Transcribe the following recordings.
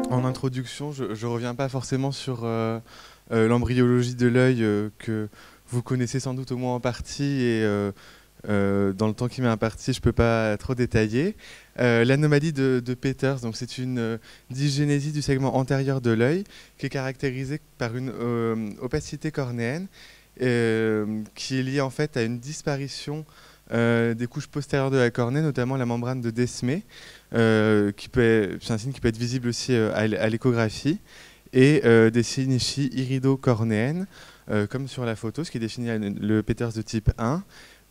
En introduction, je ne reviens pas forcément sur l'embryologie de l'œil que vous connaissez sans doute au moins en partie et dans le temps qui m'est imparti, je ne peux pas trop détailler. L'anomalie de Peters, donc c'est une dysgénésie du segment antérieur de l'œil qui est caractérisée par une opacité cornéenne qui est liée en fait à une disparition des couches postérieures de la cornée, notamment la membrane de Descemet, c'est un signe qui peut être visible aussi à l'échographie, et des synéchies irido-cornéennes, comme sur la photo, ce qui définit le Peters de type 1,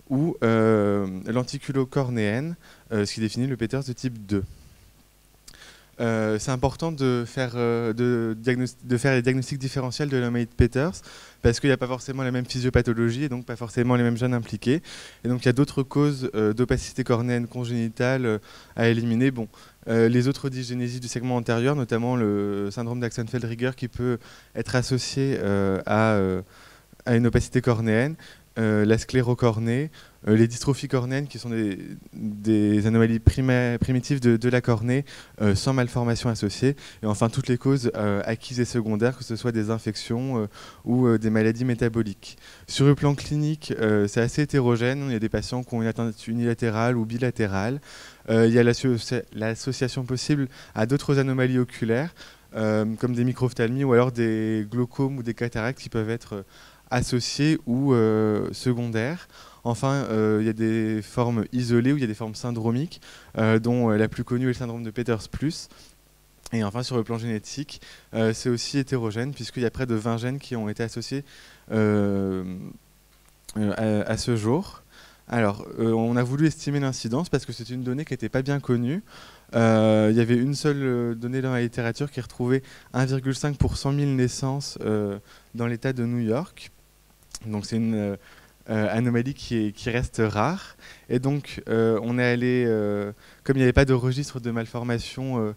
ou lenticulo-cornéenne, ce qui définit le Peters de type 2. C'est important de faire, de faire les diagnostics différentiels de l'anomalie de Peters parce qu'il n'y a pas forcément la même physiopathologie et donc pas forcément les mêmes gènes impliqués. Et donc il y a d'autres causes d'opacité cornéenne congénitale à éliminer. Bon, les autres dysgénésies du segment antérieur, notamment le syndrome d'Axenfeld-Rieger qui peut être associé à une opacité cornéenne, la sclérocornée, les dystrophies cornéennes qui sont des anomalies primitives de la cornée sans malformation associée, et enfin toutes les causes acquises et secondaires, que ce soit des infections ou des maladies métaboliques. Sur le plan clinique, c'est assez hétérogène, il y a des patients qui ont une atteinte unilatérale ou bilatérale, il y a l'association possible à d'autres anomalies oculaires, comme des microphthalmies ou alors des glaucomes ou des cataractes qui peuvent être associés ou secondaires. Enfin, il y a des formes isolées ou il y a des formes syndromiques, dont la plus connue est le syndrome de Peters+. Et enfin, sur le plan génétique, c'est aussi hétérogène, puisqu'il y a près de 20 gènes qui ont été associés à ce jour. Alors, on a voulu estimer l'incidence parce que c'est une donnée qui n'était pas bien connue. Il y avait une seule donnée dans la littérature qui retrouvait 1,5 pour 100 000 naissances dans l'État de New York. Donc c'est une anomalie qui reste rare. Et donc on est allé, comme il n'y avait pas de registre de malformation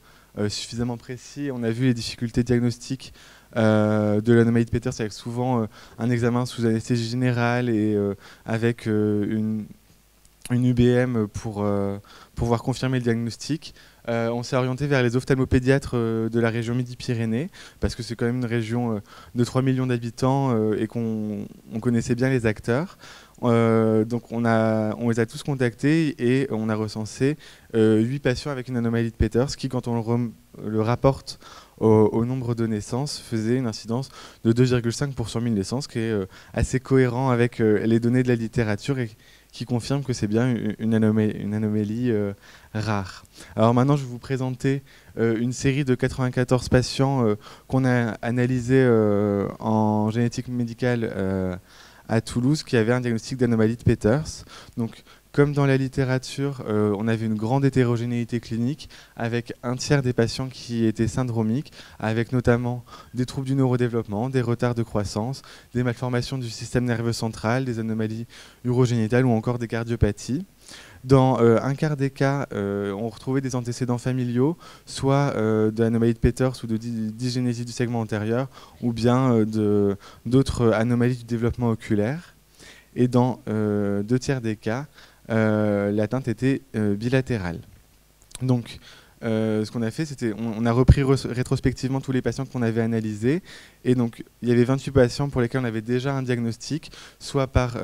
suffisamment précis, on a vu les difficultés diagnostiques de l'anomalie de Peters avec souvent un examen sous anesthésie générale et avec une UBM pour pouvoir confirmer le diagnostic. On s'est orienté vers les ophtalmopédiatres de la région Midi-Pyrénées, parce que c'est quand même une région de 3 millions d'habitants et qu'on connaissait bien les acteurs. Donc on les a tous contactés et on a recensé 8 patients avec une anomalie de Peters qui, quand on le rapporte au nombre de naissances, faisait une incidence de 2,5 pour 100 000 naissances, qui est assez cohérent avec les données de la littérature et qui confirme que c'est bien une anomalie rare. Alors maintenant, je vais vous présenter une série de 94 patients qu'on a analysés en génétique médicale à Toulouse qui avaient un diagnostic d'anomalie de Peters. Donc, comme dans la littérature, on avait une grande hétérogénéité clinique avec un tiers des patients qui étaient syndromiques, avec notamment des troubles du neurodéveloppement, des retards de croissance, des malformations du système nerveux central, des anomalies urogénitales ou encore des cardiopathies. Dans un quart des cas, on retrouvait des antécédents familiaux, soit de l'anomalie de Peters ou de dysgénésie du segment antérieur, ou bien d'autres anomalies du développement oculaire. Et dans 2 tiers des cas, l'atteinte était bilatérale. Donc, ce qu'on a fait, c'était on a repris rétrospectivement tous les patients qu'on avait analysés. Et donc, il y avait 28 patients pour lesquels on avait déjà un diagnostic, soit par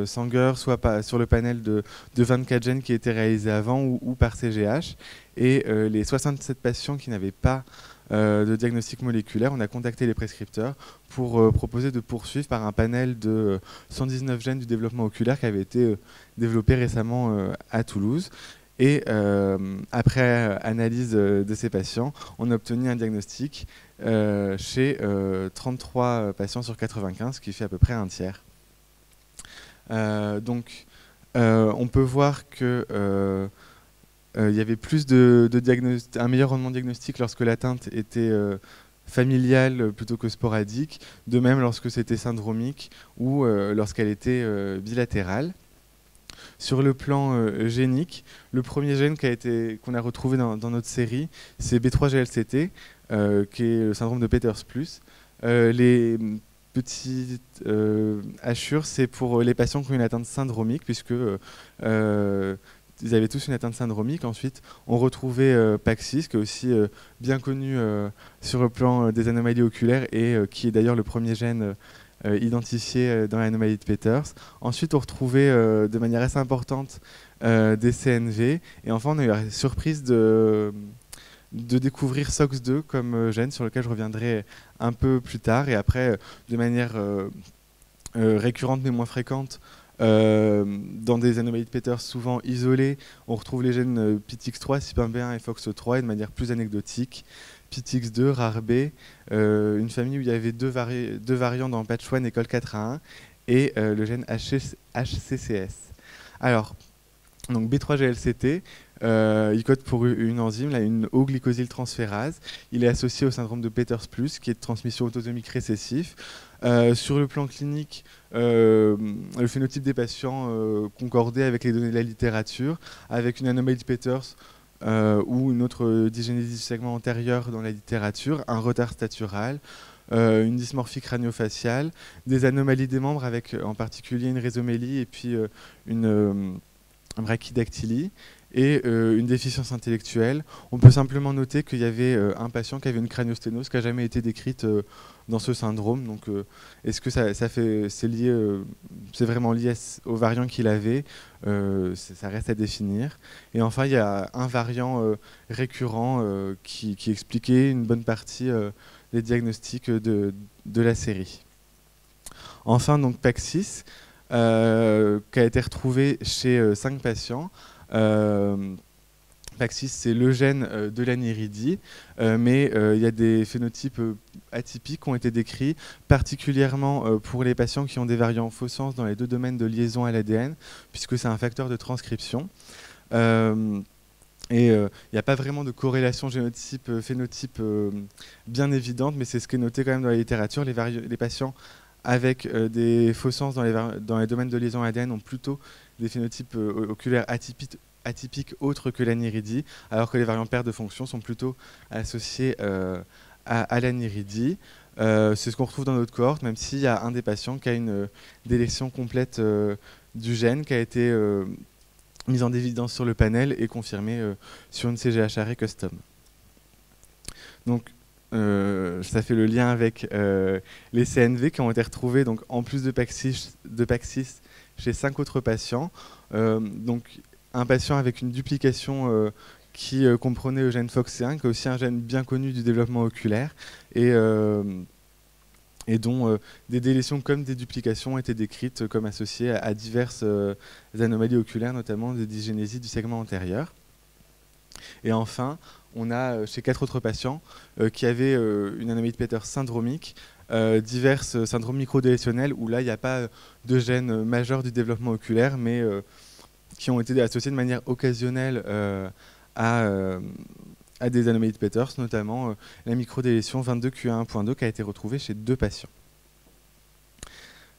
Sanger, soit sur le panel de 24 gènes qui étaient réalisés avant ou par CGH. Et les 67 patients qui n'avaient pas de diagnostic moléculaire, on a contacté les prescripteurs pour proposer de poursuivre par un panel de 119 gènes du développement oculaire qui avait été développé récemment à Toulouse. Et après analyse de ces patients, on a obtenu un diagnostic chez 33 patients sur 95, ce qui fait à peu près un tiers. Donc, on peut voir que il y avait plus un meilleur rendement diagnostique lorsque l'atteinte était familiale plutôt que sporadique, de même lorsque c'était syndromique ou lorsqu'elle était bilatérale. Sur le plan génique, le premier gène qu'on a retrouvé dans notre série, c'est B3GLCT, qui est le syndrome de Peters+. Les petites hachures, c'est pour les patients qui ont une atteinte syndromique, puisque ils avaient tous une atteinte syndromique. Ensuite, on retrouvait PAX6, qui est aussi bien connu sur le plan des anomalies oculaires et qui est d'ailleurs le premier gène identifié dans l'anomalie de Peters. Ensuite, on retrouvait de manière assez importante des CNV. Et enfin, on a eu la surprise de découvrir SOX2 comme gène sur lequel je reviendrai un peu plus tard. Et après, de manière récurrente mais moins fréquente, dans des anomalies de Peters souvent isolées, on retrouve les gènes PITX3, CYP1B1 et FOXO3, et de manière plus anecdotique, PITX2, RARB, une famille où il y avait deux variants dans patch1 et COL4A1, et le gène HCCS. Alors, donc B3GLCT, il code pour une enzyme, là, une O-glycosyltransférase. Il est associé au syndrome de Peters+, qui est de transmission autosomique récessif. Sur le plan clinique, le phénotype des patients concordait avec les données de la littérature, avec une anomalie de Peters ou une autre dysgénésie du segment antérieur dans la littérature, un retard statural, une dysmorphie crânio-faciale, des anomalies des membres avec en particulier une rhizomélie et puis une brachydactylie et une déficience intellectuelle. On peut simplement noter qu'il y avait un patient qui avait une craniosténose qui n'a jamais été décrite dans ce syndrome. Donc, est-ce que c'est lié, c'est vraiment lié au variant qu'il avait? Ça reste à définir. Et enfin, il y a un variant récurrent qui expliquait une bonne partie des diagnostics de la série. Enfin, donc PAX6, qui a été retrouvé chez 5 patients. PAX6, c'est le gène de l'aniridie, mais il y a des phénotypes atypiques qui ont été décrits, particulièrement pour les patients qui ont des variants faux sens dans les 2 domaines de liaison à l'ADN, puisque c'est un facteur de transcription. Et il n'y a pas vraiment de corrélation génotype-phénotype bien évidente, mais c'est ce qui est noté quand même dans la littérature. Les patients avec des faux sens dans les domaines de liaison ADN ont plutôt des phénotypes oculaires atypiques autres que l'aniridie, alors que les variants perte de fonction sont plutôt associés à l'aniridie. C'est ce qu'on retrouve dans notre cohorte, même s'il y a un des patients qui a une délétion complète du gène qui a été mise en évidence sur le panel et confirmée sur une CGHRE custom. Donc, ça fait le lien avec les CNV qui ont été retrouvés donc, en plus de PAX6 chez 5 autres patients. Donc, un patient avec une duplication qui comprenait le gène FOXC1, qui est aussi un gène bien connu du développement oculaire, et dont des délétions comme des duplications ont été décrites comme associées à diverses anomalies oculaires, notamment des dysgénésies du segment antérieur. Et enfin, on a chez 4 autres patients qui avaient une anomalie de Peters syndromique, diverses syndromes microdélétionnels où là, il n'y a pas de gène majeur du développement oculaire, mais qui ont été associés de manière occasionnelle à des anomalies de Peters, notamment la microdélétion 22q1.2 qui a été retrouvée chez 2 patients.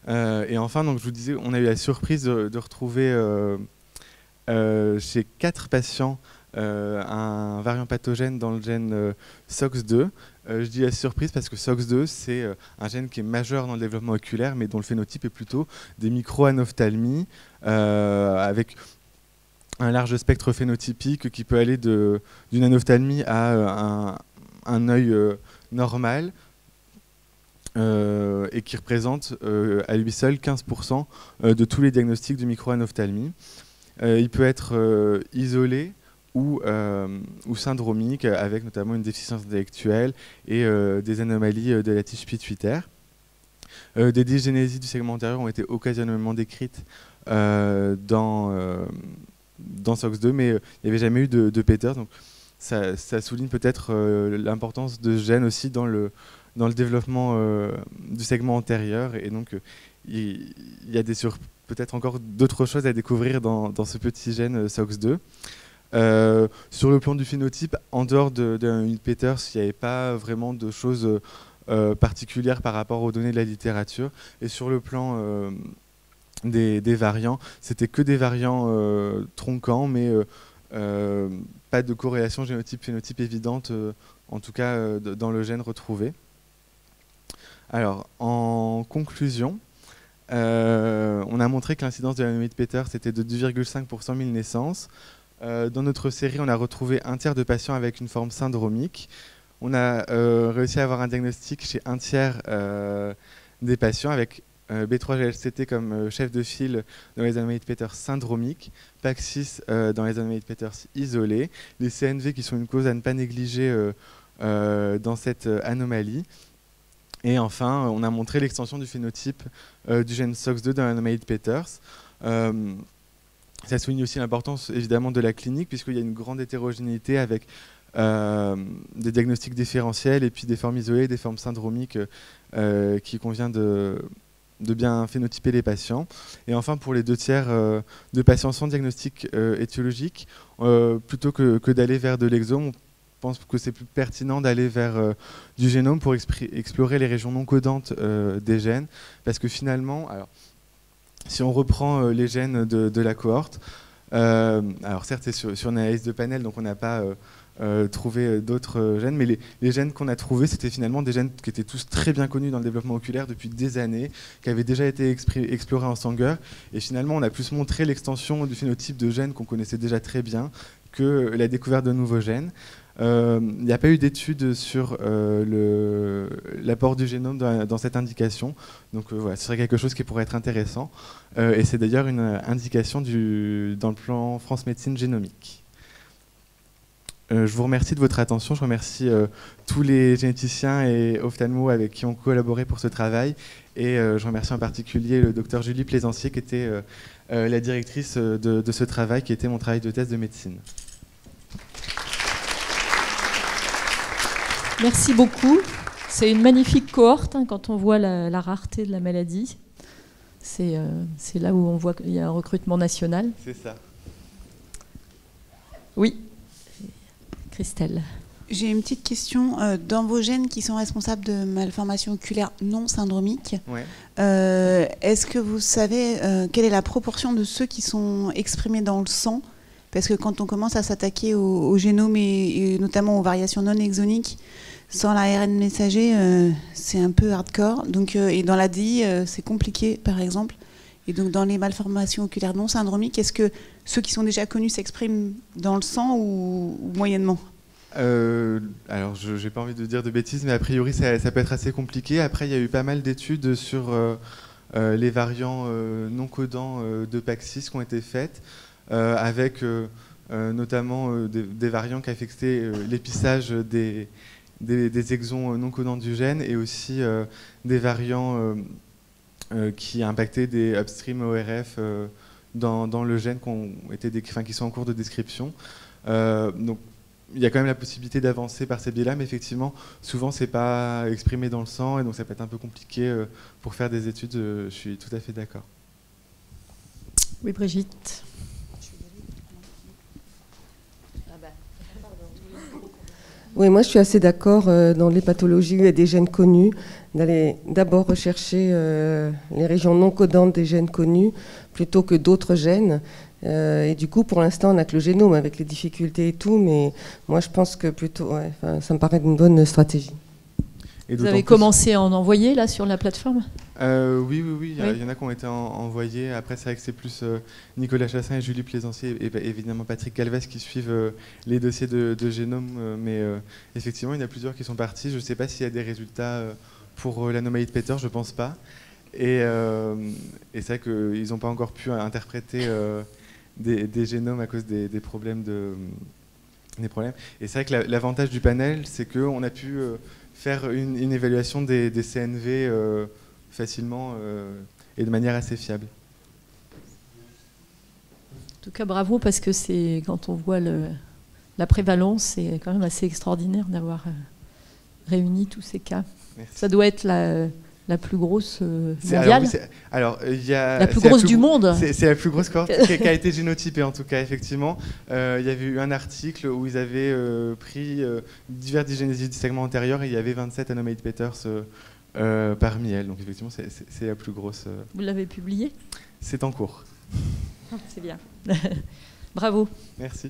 Et enfin, donc, je vous disais, on a eu la surprise de retrouver chez 4 patients un variant pathogène dans le gène SOX2. Je dis la surprise parce que SOX2, c'est un gène qui est majeur dans le développement oculaire, mais dont le phénotype est plutôt des micro-anophthalmies, avec un large spectre phénotypique qui peut aller d'une anophthalmie à un œil normal, et qui représente à lui seul 15% de tous les diagnostics de micro-anophthalmie. Il peut être isolé ou syndromique, avec notamment une déficience intellectuelle et des anomalies de la tige pituitaire. Des dysgénésies du segment antérieur ont été occasionnellement décrites dans SOX2, mais il n'y avait jamais eu de Peters. Donc ça souligne peut-être l'importance de ce gène aussi dans le développement du segment antérieur. Et donc il y a peut-être encore d'autres choses à découvrir dans ce petit gène SOX2. Sur le plan du phénotype, en dehors d'une Peters, il n'y avait pas vraiment de choses particulières par rapport aux données de la littérature. Et sur le plan des variants, c'était que des variants tronquants, mais pas de corrélation génotype-phénotype évidente, en tout cas dans le gène retrouvé. Alors, en conclusion, On a montré que l'incidence de l'anomalie de Peters était de 2,5 pour 100 000 naissances. Dans notre série, on a retrouvé un tiers de patients avec une forme syndromique. On a réussi à avoir un diagnostic chez un tiers des patients avec B3GLCT comme chef de file dans les anomalies de Peters syndromiques, PAX6 dans les anomalies de Peters isolées, les CNV qui sont une cause à ne pas négliger dans cette anomalie. Et enfin, on a montré l'extension du phénotype du gène SOX2 dans l'anomalie de Peters. Ça souligne aussi l'importance évidemment de la clinique, puisqu'il y a une grande hétérogénéité avec des diagnostics différentiels et puis des formes isolées, des formes syndromiques qui convient de bien phénotyper les patients. Et enfin, pour les 2 tiers de patients sans diagnostic étiologique, plutôt que d'aller vers de l'exome, on pense que c'est plus pertinent d'aller vers du génome pour explorer les régions non codantes des gènes, parce que finalement, alors, si on reprend les gènes de la cohorte, alors certes c'est sur une analyse de panel, donc on n'a pas trouvé d'autres gènes, mais les gènes qu'on a trouvés, c'était finalement des gènes qui étaient tous très bien connus dans le développement oculaire depuis des années, qui avaient déjà été explorés en Sanger, et finalement on a plus montré l'extension du phénotype de gènes qu'on connaissait déjà très bien que la découverte de nouveaux gènes. Il n'y a pas eu d'études sur l'apport du génome dans cette indication. Donc voilà, ce serait quelque chose qui pourrait être intéressant. Et c'est d'ailleurs une indication dans le plan France Médecine génomique. Je vous remercie de votre attention. Je remercie tous les généticiens et ophtalmos avec qui on collaboré pour ce travail. Et je remercie en particulier le docteur Julie Plaisancier, qui était la directrice de ce travail, qui était mon travail de thèse de médecine. Merci beaucoup. C'est une magnifique cohorte quand on voit la rareté de la maladie. C'est là où on voit qu'il y a un recrutement national. C'est ça. Oui, Christelle. J'ai une petite question. Dans vos gènes qui sont responsables de malformations oculaires non syndromiques, ouais. Est-ce que vous savez quelle est la proportion de ceux qui sont exprimés dans le sang? Parce que quand on commence à s'attaquer au génome et notamment aux variations non exoniques, sans l'ARN messager, c'est un peu hardcore. Donc, et dans l'ADI, c'est compliqué, par exemple. Et donc, dans les malformations oculaires non syndromiques, est-ce que ceux qui sont déjà connus s'expriment dans le sang ou moyennement? Alors, je n'ai pas envie de dire de bêtises, mais a priori, ça peut être assez compliqué. Après, il y a eu pas mal d'études sur les variants non codants de PAX6 qui ont été faites, avec notamment des variants qui affectaient l'épissage des exons non codants du gène, et aussi des variants qui impactaient des upstream ORF dans le gène qui sont en cours de description. Donc, il y a quand même la possibilité d'avancer par ces biais-là, mais effectivement, souvent, c'est pas exprimé dans le sang, et donc ça peut être un peu compliqué pour faire des études. Je suis tout à fait d'accord. Oui, Brigitte. Oui, moi je suis assez d'accord. Dans les pathologies et des gènes connus, d'aller d'abord rechercher les régions non codantes des gènes connus plutôt que d'autres gènes. Et du coup, pour l'instant, on n'a que le génome avec les difficultés et tout, mais moi je pense que plutôt, ça me paraît une bonne stratégie. Et vous avez commencé à en envoyer là sur la plateforme? Oui. Il y en a qui ont été envoyés. Après, c'est vrai que c'est plus Nicolas Chassin et Julie Plaisancier et évidemment Patrick Calvez qui suivent les dossiers de génome. Mais effectivement, il y en a plusieurs qui sont partis. Je ne sais pas s'il y a des résultats pour l'anomalie de Peters, je ne pense pas. Et c'est vrai qu'ils n'ont pas encore pu interpréter des génomes à cause des problèmes. Et c'est vrai que l'avantage du panel, c'est qu'on a pu faire une évaluation des CNV facilement et de manière assez fiable. En tout cas, bravo, parce que quand on voit la prévalence, c'est quand même assez extraordinaire d'avoir réuni tous ces cas. Merci. Ça doit être la plus grosse mondiale. La plus grosse du monde. C'est la plus grosse cohorte qui a été génotypée, en tout cas, effectivement. Il y avait eu un article où ils avaient pris divers dysgénésies du segment antérieur, et il y avait 27 anomalies de Peters parmi elles. Donc effectivement, c'est la plus grosse. Vous l'avez publié? C'est en cours. C'est bien. Bravo. Merci.